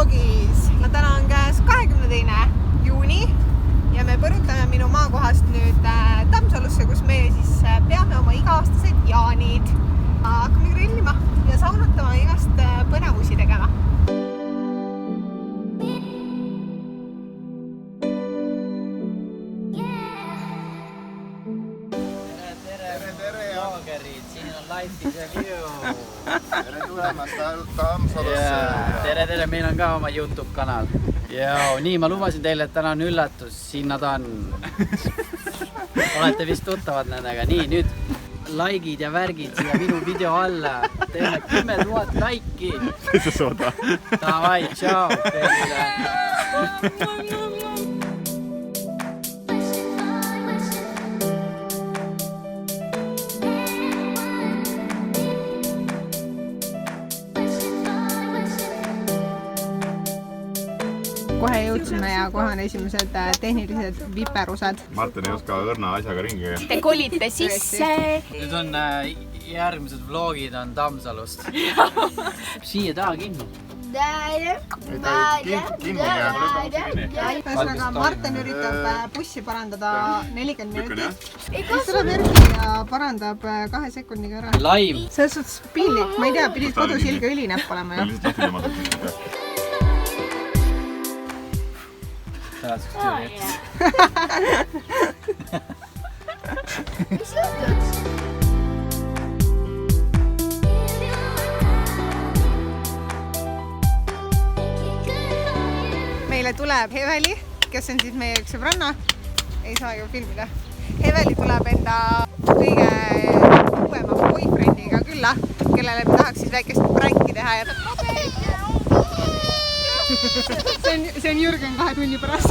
vlogis. No täna on käes 22. juuni ja me põrutame minu maakohast nüüd Tammsalusse, kus me siis peame oma iga-aastased jaanid. Hakkame grillima ja saunutama igast põnevusi tegema. Life is a view. Tere tulemast Tammsalusse. Tere, meil on ka oma YouTube kanal. Nii, ma lubasin teile, et täna on üllatus. Siin nad on. Olete vist tuttavad nendega. Nii, nüüd likeid ja värgid siia minu video alla. Teeme 10 000 laiki. Sa sooda. Davai, tšau. Kohe jõudsime ja kohe on esimesed tehnilised viperused. Martin ei oska õrna asjaga ringi. Te kolite sisse. Nüüd on järgmised vlogid on Tammsalust. Siia taha kinni. Ühesõnaga, Martin üritab bussi parandada 40 minutit. Siis tuleb Erki ja parandab 2 sekundiga ära. Laim. Selles suhtes piinlik, ma ei tea, pidid kodus ilge õlinäpp olema ju. Meile tuleb Heveli, kes on siis meie üks sõbranna. Ei saa ju filmida. Heveli tuleb enda kõige uuema boyfriendiga külla, kellele me tahaks siis väikest pränki teha ja see on Jürgen 2 tunni pärast.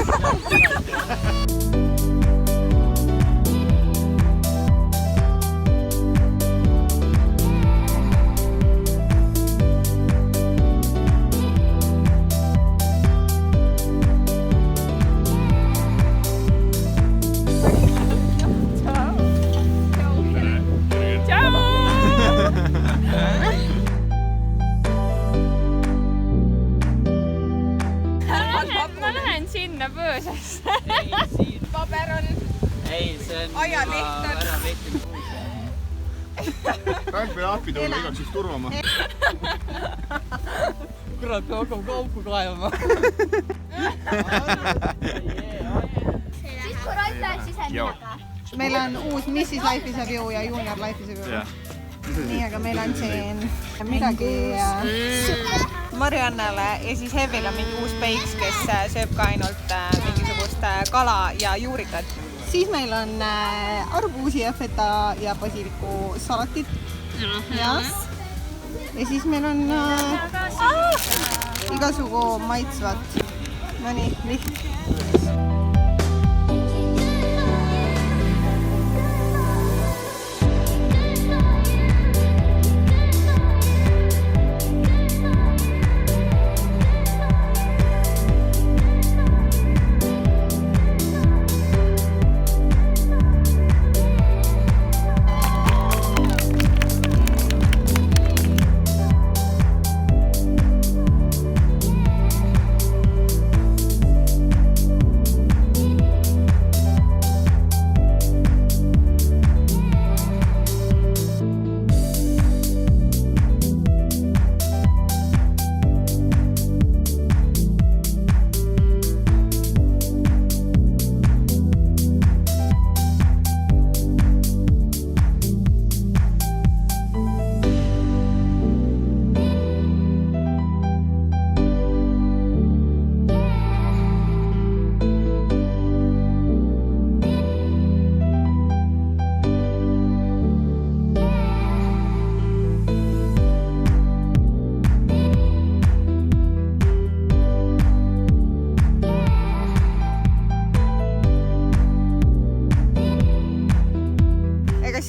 Sinna pöösasse. Paber on. Ei, see on ajaleht on. Ära vehti Frank peab appi tulema igaks üks turvama. Kurat, me hakkame kauku kaevama. Siis kui Ralt läheb, siis on minaga. Meil on uus Mrs. Life is a View ja Junior Life is a View. Nii, aga meil on siin midagi Mariannale ja siis Hevil on mingi uus peiks, kes sööb ka ainult mingisugust kala ja juurikat. Siis meil on arbuusi ja feta ja basiliku salatid. Ja siis meil on igasugu maitsvat. No nii, liht.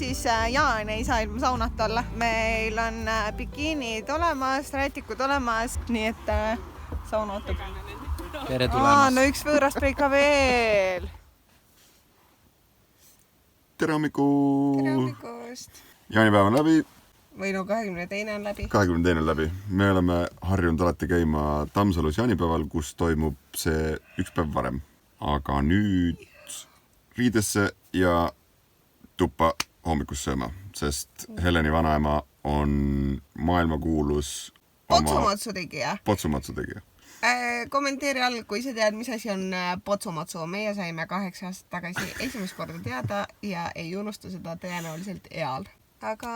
Siis Jaan ei saa ilma saunata olla. Meil on bikiinid olemas, rätikud olemas, nii et saun ootab. Tere tulemast. No üks võõraspäi ka veel. Tere hommikust! Tere hommikust! Jaanipäev on läbi. Või no 22 on läbi. 22 on läbi. Me oleme harjunud alati käima Tammsalus jaanipäeval, kus toimub see üks päev varem. Aga nüüd riidesse ja tuppa hommikust sööma, sest Heleni vanaema on maailmakuulus Potsumatsu tegija. Potsumatsu tegija. Kommenteeri all, kui sa tead, mis asi on potsumatsu. Meie saime 8 aastat tagasi esimest korda teada ja ei unusta seda tõenäoliselt eal. Aga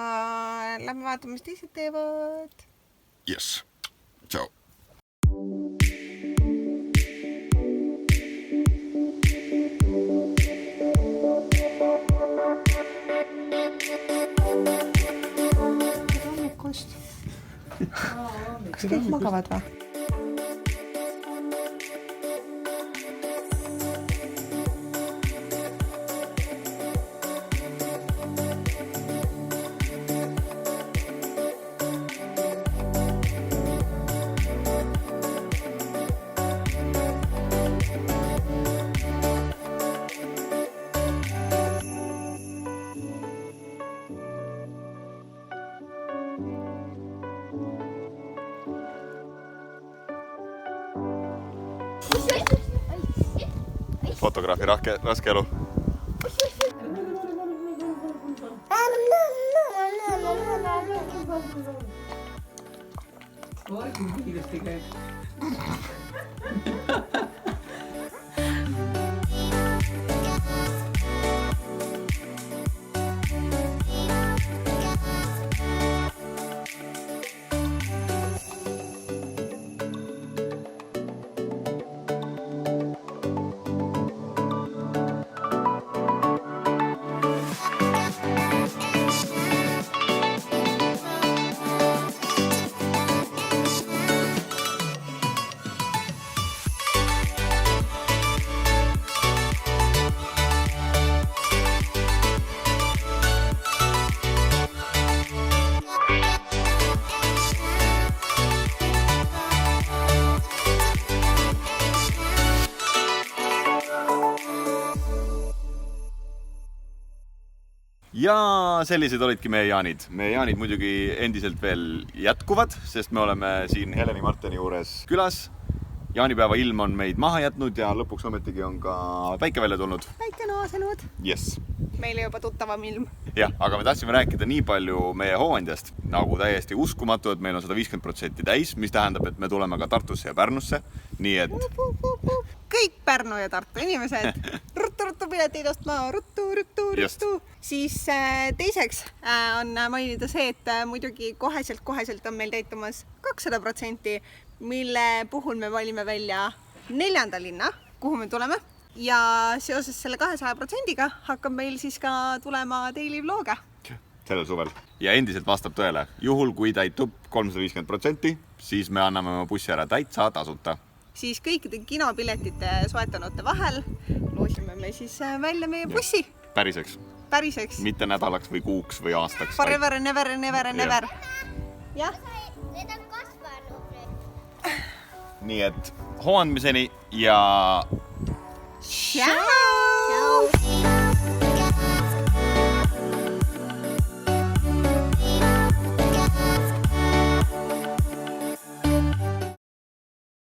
lähme vaatame, mis teised teevad. Yes. Ciao. Kas kõik magavad või? Fotograafi raske elu. Kiiresti käib. Ja sellised olidki meie jaanid. Meie jaanid muidugi endiselt veel jätkuvad, sest me oleme siin Heleni Marteni juures külas. Jaanipäeva ilm on meid maha jätnud ja lõpuks ometigi on ka päike välja tulnud. Päike naasenud. Yes. Meile juba tuttavam ilm. Jah, aga me tahtsime rääkida nii palju meie hooandjast, nagu täiesti uskumatu, et meil on 150% täis, mis tähendab, et me tuleme ka Tartusse ja Pärnusse. Nii et... Kõik Pärnu ja Tartu inimesed. Ruttu piletid ostma, ruttu. Siis teiseks on mainida see, et muidugi koheselt on meil täitumas 200%, mille puhul me valime välja 4. linna, kuhu me tuleme. Ja seoses selle 200%-ga hakkab meil siis ka tulema daily vlog'e. Sellel suvel. Ja endiselt vastab tõele. Juhul, kui täitub 350%, siis me anname oma bussi ära täitsa tasuta. Siis kõikide kinopiletite soetanute vahel loosime me siis välja meie bussi. Päriseks. Mitte nädalaks või kuuks või aastaks. Forever and never. Jah? Need on kasvanud. Nii et hooandmiseni ja... Tšau!